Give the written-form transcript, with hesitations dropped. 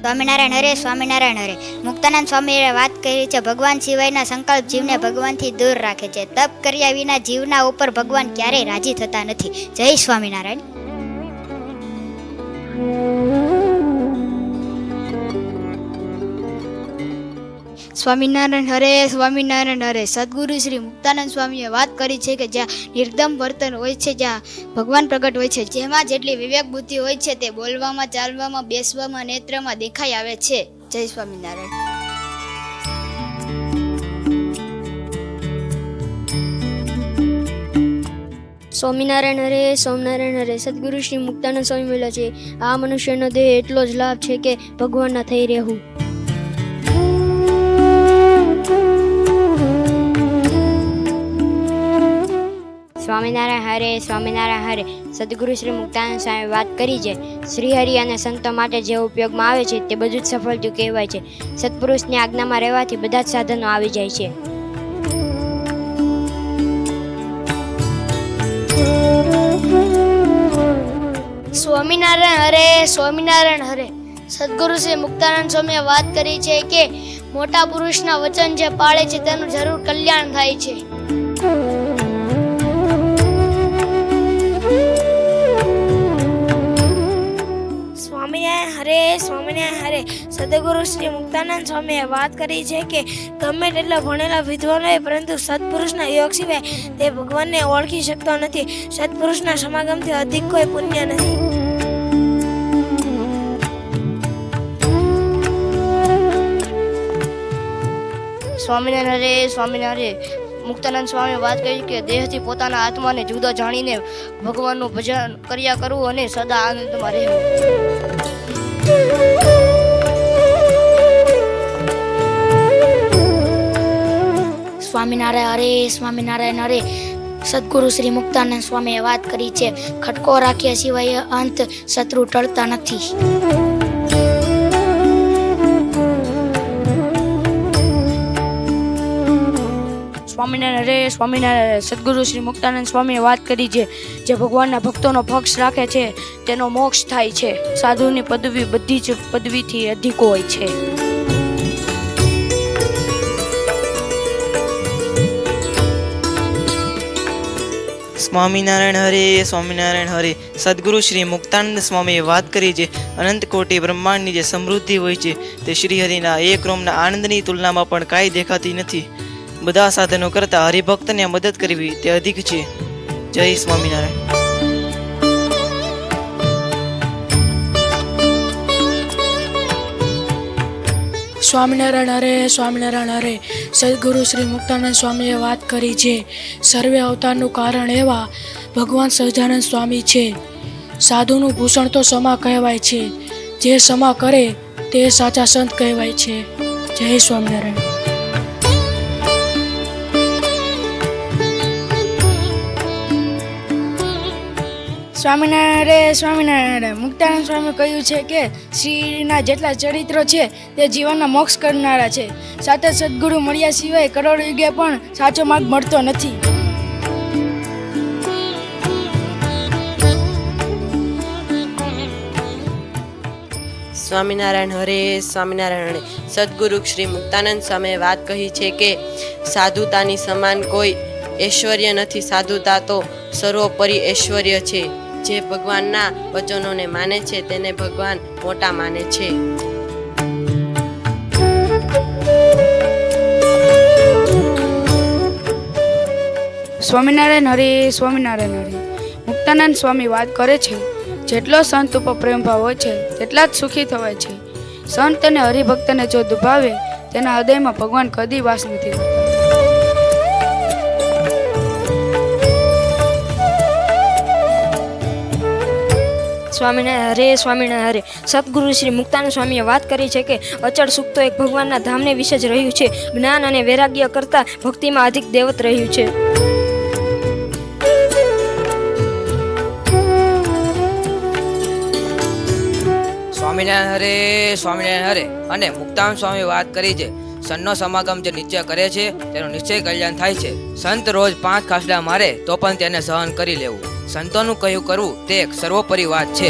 સ્વામિનારાયણ હરે, સ્વામિનારાયણ હરે. મુક્તાનંદ સ્વામીએ વાત કરી છે, ભગવાન સિવાયના સંકલ્પ જીવને ભગવાનથી દૂર રાખે છે. તપ કર્યા વિના જીવના ઉપર ભગવાન ક્યારેય રાજી થતા નથી. જય સ્વામિનારાયણ. સ્વામિનારાયણ હરે, સ્વામિનારાયણ હરે. સદગુરુ શ્રી મુક્તાનંદ સ્વામીએ વાત કરી છે કે જ્યાં નિર્દમ વર્તન હોય છે, જ્યાં ભગવાન પ્રગટ હોય છે, જેમાં જેટલી વિવેક બુદ્ધિ હોય છે તે બોલવામાં, ચાલવામાં, બેસવામાં, નેત્રમાં દેખાઈ આવે છે. જય સ્વામિનારાયણ. સ્વામિનારાયણ હરે, સ્વામિનારાયણ હરે. સદગુરુ શ્રી મુક્તાનંદ સ્વામી બોલે છે, આ મનુષ્યનો દેહ એટલો જ લાભ છે કે ભગવાનના થઈ રહેવું. સ્વામિનારાયણ હરે, સ્વામિનારાયણ હરે. સદગુરુ શ્રી મુક્તાનંદ સ્વામી વાત કરી છે, શ્રીહરિ અને સંતો માટે જે ઉપયોગમાં આવે છે તે બધું જ સફળ થયું કહેવાય છે. સત્પુરુષની આજ્ઞામાં રહેવાથી બધા જ સાધનો આવી જાય છે. સ્વામિનારાયણ હરે, સ્વામિનારાયણ હરે. સદગુરુ શ્રી મુક્તાનંદ સ્વામીએ વાત કરી છે કે મોટા પુરુષના વચન જે પાળે છે તેનું જરૂર કલ્યાણ થાય છે. સ્વામિનારાયણ હરે, સ્વામિનારાયણ હરે. સદગુરુ શ્રી મુક્તાનંદ સ્વામીએ વાત કરી છે કે ગમે તેટલા ભણેલા વિદ્વાન હોય પરંતુ સત્પુરુષના યોગ સિવાય તે ભગવાનને ઓળખી શકતો નથી. સત્પુરુષના સમાગમથી અધિક કોઈ પુણ્ય નથી. સ્વામિનારાયણ હરે, સ્વામિનારાયણ હરે. મુક્તાનંદ સ્વામીએ વાત કરી કે દેહથી પોતાના આત્માને જુદા જાણીને ભગવાનનું ભજન કર્યા કરવું અને સદા આનંદમાં રહેવું. સ્વામિનારાયણ હરે, સ્વામિનારાયણ હરે. સદગુરુ શ્રી મુક્તાનંદ સ્વામીએ વાત કરી છે, ખટકો રાખ્યા સિવાય અંત શત્રુ ટળતા નથી. સ્વામિનારાયણ હરે, સ્વામિનારાયણ. સદગુરુ શ્રી મુક્તાનંદ સ્વામીએ વાત કરી છે, જે ભગવાનના ભક્તોનો પક્ષ રાખે છે તેનો મોક્ષ થાય છે. સાધુની પદવી બધી જ પદવીથી અધિક હોય છે. સ્વામિનારાયણ હરે, સ્વામિનારાયણ હરે. સદગુરુ શ્રી મુક્તાનંદ સ્વામીએ વાત કરી છે, અનંત કોટી બ્રહ્માંડની જે સમૃદ્ધિ હોય છે તે શ્રીહરિના એક રોમના આનંદની તુલનામાં પણ કાંઈ દેખાતી નથી. બધા સાધનો કરતાં હરિભક્તને મદદ કરવી તે અધિક છે. જય સ્વામિનારાયણ. સ્વામિનારાયણ હરે, સ્વામિનારાયણ હરે. સદગુરુ શ્રી મુક્તાનંદ સ્વામીએ વાત કરી છે, સર્વે અવતારનું કારણ એવા ભગવાન સહજાનંદ સ્વામી છે. સાધુનું ભૂષણ તો સમા કહેવાય છે, જે સમા કરે તે સાચા સંત કહેવાય છે. જય સ્વામિનારાયણ. સ્વામિનારાયણ હરે, સ્વામિનારાયણ હરે. મુક્તાનંદ સ્વામીએ કહ્યું છે કે શ્રીના જેટલા ચરિત્રો છે તે જીવનના મોક્ષ કરનારા છે. સાથે સદગુરુ મળ્યા સિવાય કરોડ યુગે પણ સાચો માર્ગ મળતો નથી. સ્વામિનારાયણ હરે, સ્વામિનારાયણ હરે. સદગુરુ શ્રી મુક્તાનંદ સ્વામીએ વાત કહી છે કે સાધુતાની સમાન કોઈ ઐશ્વર્ય નથી. સાધુતા તો સર્વોપરી ઐશ્વર્ય છે. જે ભગવાનના વચનોને માને છે તેને ભગવાન મોટા માને છે. સ્વામિનારાયણ હરે, સ્વામિનારાયણ હરે. મુક્તાનંદ સ્વામી વાત કરે છે, જેટલો સંત ઉપર પ્રેમ ભાવ હોય છે તેટલા જ સુખી થવાય છે. સંત અને હરિભક્તને જો દુભાવે તેના હૃદયમાં ભગવાન કદી વાસ નથી કરતા. સ્વામિનારાયણ હરે, સ્વામિનારાયણ હરે. સદગુરુ શ્રી મુક્તાનંદ સ્વામીએ વાત કરી છે કે અચળ સુખ તો એક ભગવાનના ધામને વિશે જ રહ્યું છે. જ્ઞાન અને વૈરાગ્ય કરતાં ભક્તિમાં અધિક દેવત રહ્યું છે. સ્વામિનારાયણ હરે, સ્વામિનારાયણ હરે. અને મુક્તાનંદ સ્વામી વાત કરી છે, સંતનો સમાગમ જે નિશ્ચય કરે છે તેનું નિશ્ચય કલ્યાણ થાય છે. સંત રોજ 5 ખાસડા મારે તો પણ તેને સહન કરી લેવું. સંતોનું કહ્યું કરવું તે એક સર્વોપરી વાત છે.